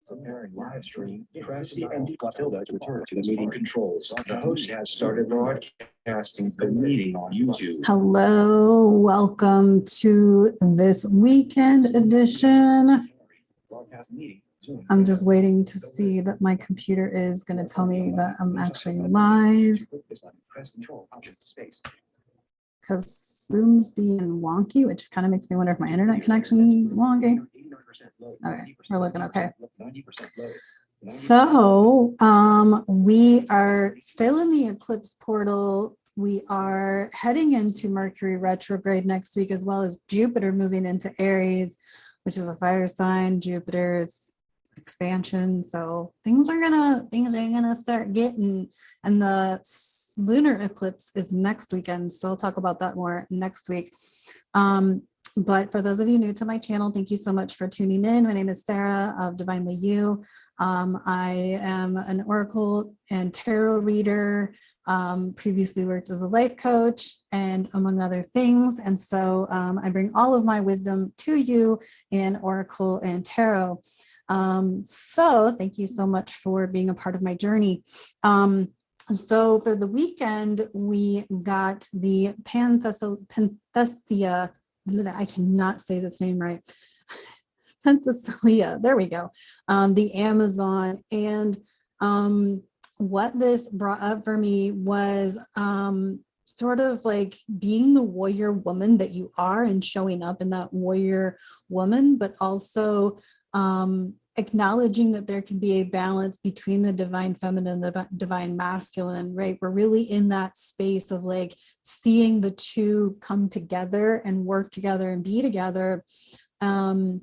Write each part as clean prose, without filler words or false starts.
Preparing live stream, press the MD plus tilde to return to the meeting controls. The host has started broadcasting the meeting on YouTube. Hello, welcome to this weekend edition. I'm just waiting to see that my computer is going to tell me that I'm actually live. Because Zoom's being wonky, which kind of makes me wonder if my internet connection is wonky. Okay, we're looking okay. So we are still in the eclipse portal. We are heading into Mercury retrograde next week, as well as Jupiter moving into Aries, which is a fire sign. Jupiter is expansion, so things are gonna start getting, and the lunar eclipse is next weekend, so I'll talk about that more next week. But for those of you new to my channel, thank you so much for tuning in. My name is Sarah of Divinely I am an oracle and tarot reader, previously worked as a life coach and among other things, and so I bring all of my wisdom to you in oracle and tarot. So thank you so much for being a part of my journey. So for the weekend, we got the Penthesia, I cannot say this name right. Penthesia, there we go. The Amazon. And what this brought up for me was sort of like being the warrior woman that you are and showing up in that warrior woman, but also acknowledging that there can be a balance between the divine feminine and the divine masculine, right? We're really in that space of like seeing the two come together and work together and be together. And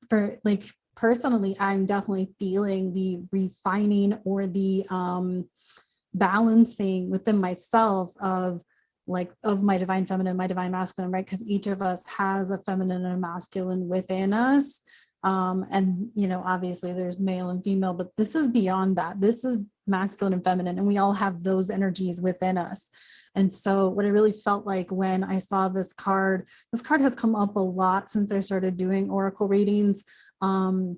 for like personally, I'm definitely feeling the refining or the balancing within myself of my divine feminine, my divine masculine, right? Because each of us has a feminine and a masculine within us. And, you know, obviously there's male and female, but this is beyond that. This is masculine and feminine, and we all have those energies within us. And so what I really felt like when I saw this card has come up a lot since I started doing oracle readings. And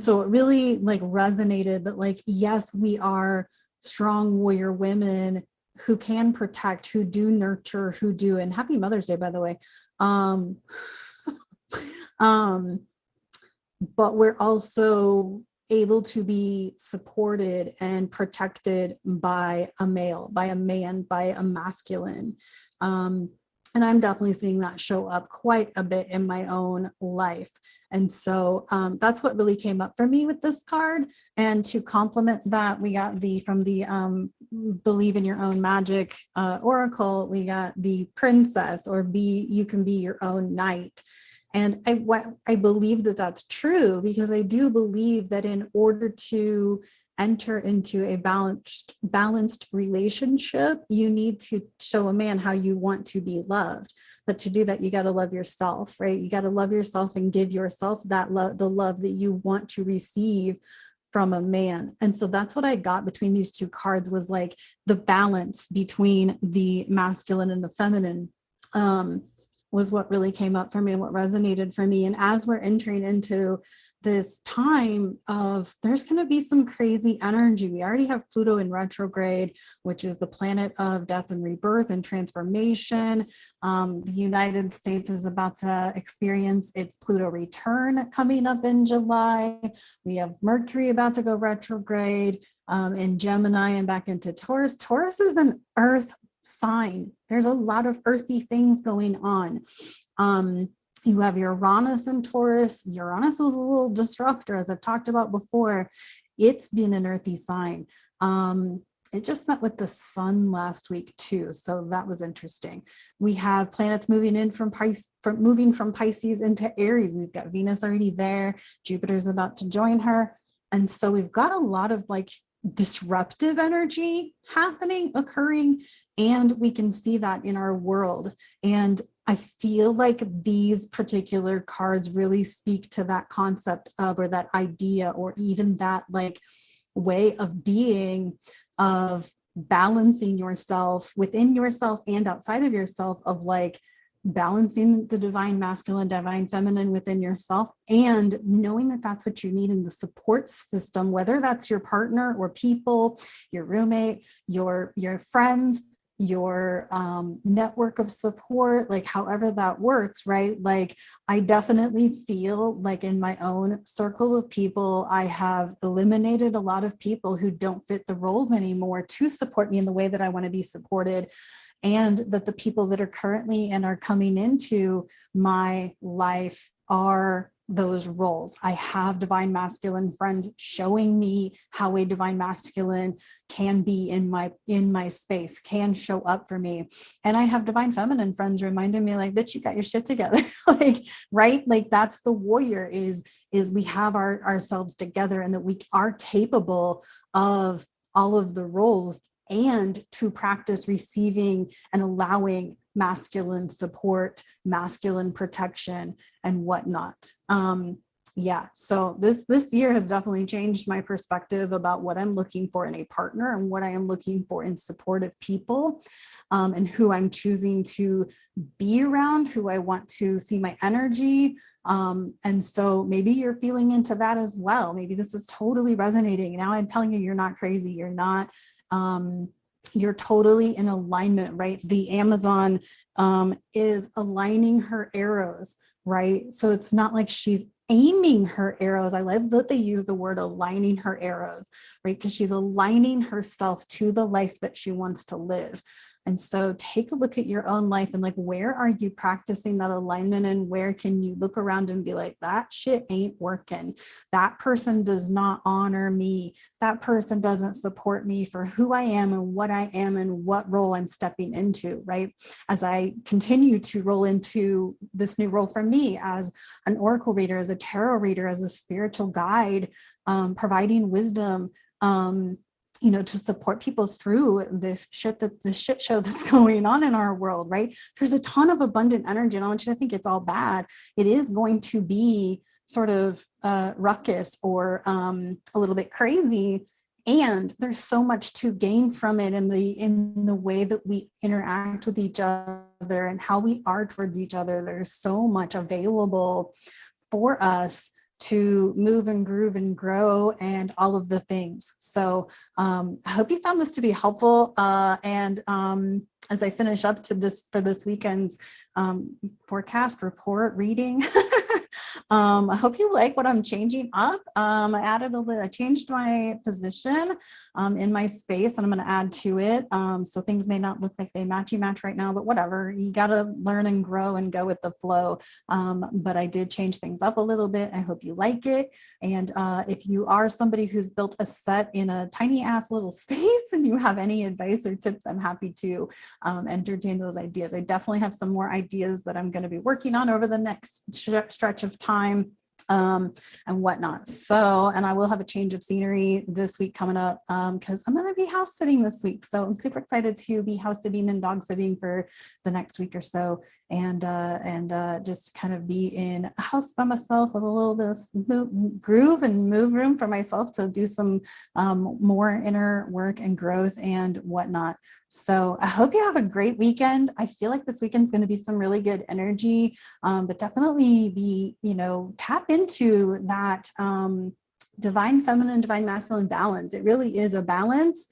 so it really like resonated that like, yes, we are strong warrior women who can protect, who do nurture, who do, and happy Mother's Day, by the way. But we're also able to be supported and protected by a male, by a man, by a masculine. And I'm definitely seeing that show up quite a bit in my own life. And so that's what really came up for me with this card. And to complement that, we got from the Believe in Your Own Magic Oracle, we got the Princess, or you can be your own knight. And I believe that that's true, because I do believe that in order to enter into a balanced relationship, you need to show a man how you want to be loved. But to do that, you got to love yourself, right? You got to love yourself and give yourself that love, the love that you want to receive from a man. And so that's what I got between these two cards, was like the balance between the masculine and the feminine. Was what really came up for me and what resonated for me. And as we're entering into this time of, there's going to be some crazy energy. We already have Pluto in retrograde, which is the planet of death and rebirth and transformation. The United States is about to experience its Pluto return coming up in July. We have Mercury about to go retrograde in Gemini and back into Taurus. Taurus is an earth sign. There's a lot of earthy things going on. You have Uranus and Taurus. Uranus is a little disruptor, as I've talked about before. It's been an earthy sign. It just met with the sun last week too, so that was interesting. We have planets moving in from Pisces into Aries. We've got Venus already there. Jupiter's about to join her, and so we've got a lot of like disruptive energy occurring, and we can see that in our world. And I feel like these particular cards really speak to that concept of, or that idea, or even that like way of being, of balancing yourself within yourself and outside of yourself, of like balancing the divine masculine, divine feminine within yourself, and knowing that that's what you need in the support system, whether that's your partner or people, your roommate, your friends, your network of support, like however that works, right? Like I definitely feel like in my own circle of people, I have eliminated a lot of people who don't fit the roles anymore to support me in the way that I want to be supported. And that the people that are currently and are coming into my life are those roles. I have divine masculine friends showing me how a divine masculine can be in my space, can show up for me. And I have divine feminine friends reminding me like, bitch, you got your shit together. Like, right? Like that's the warrior is we have ourselves together, and that we are capable of all of the roles, and to practice receiving and allowing masculine support, masculine protection, and whatnot. Yeah, so this year has definitely changed my perspective about what I'm looking for in a partner and what I am looking for in supportive people, and who I'm choosing to be around, who I want to see my energy. And so maybe you're feeling into that as well. Maybe this is totally resonating. Now I'm telling you, you're not crazy. You're not, you're totally in alignment, right? The Amazon is aligning her arrows, right? So it's not like she's aiming her arrows. I love that they use the word aligning her arrows, right? Because she's aligning herself to the life that she wants to live. And so take a look at your own life and like, where are you practicing that alignment, and where can you look around and be like, that shit ain't working. That person does not honor me. That person doesn't support me for who I am and what I am and what role I'm stepping into, right? As I continue to roll into this new role for me as an oracle reader, as a tarot reader, as a spiritual guide, providing wisdom, to support people through this shit show that's going on in our world, right? There's a ton of abundant energy, and I want you to think it's all bad. It is going to be sort of ruckus or a little bit crazy. And there's so much to gain from it in the way that we interact with each other and how we are towards each other. There's so much available for us to move and groove and grow and all of the things. So I hope you found this to be helpful. And as I finish up for this weekend's forecast report reading, I hope you like what I'm changing up. I changed my position in my space, and I'm going to add to it. So things may not look like they match right now, but whatever. You got to learn and grow and go with the flow. But I did change things up a little bit. I hope you like it. And if you are somebody who's built a set in a tiny ass little space and you have any advice or tips, I'm happy to entertain those ideas. I definitely have some more ideas that I'm going to be working on over the next stretch of time. And whatnot. So, and I will have a change of scenery this week coming up because I'm going to be house sitting this week. So I'm super excited to be house sitting and dog sitting for the next week or so, and just kind of be in a house by myself with a little bit of groove and move room for myself to do some more inner work and growth and whatnot. So I hope you have a great weekend. I feel like this weekend's going to be some really good energy, but definitely be, tap into that divine feminine, divine masculine balance. It really is a balance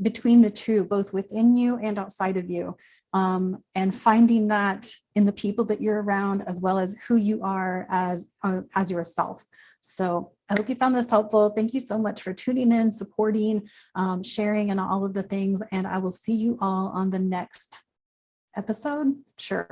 between the two, both within you and outside of you, and finding that in the people that you're around, as well as who you are as yourself. So I hope you found this helpful. Thank you so much for tuning in, supporting, sharing, and all of the things. And I will see you all on the next episode. Sure.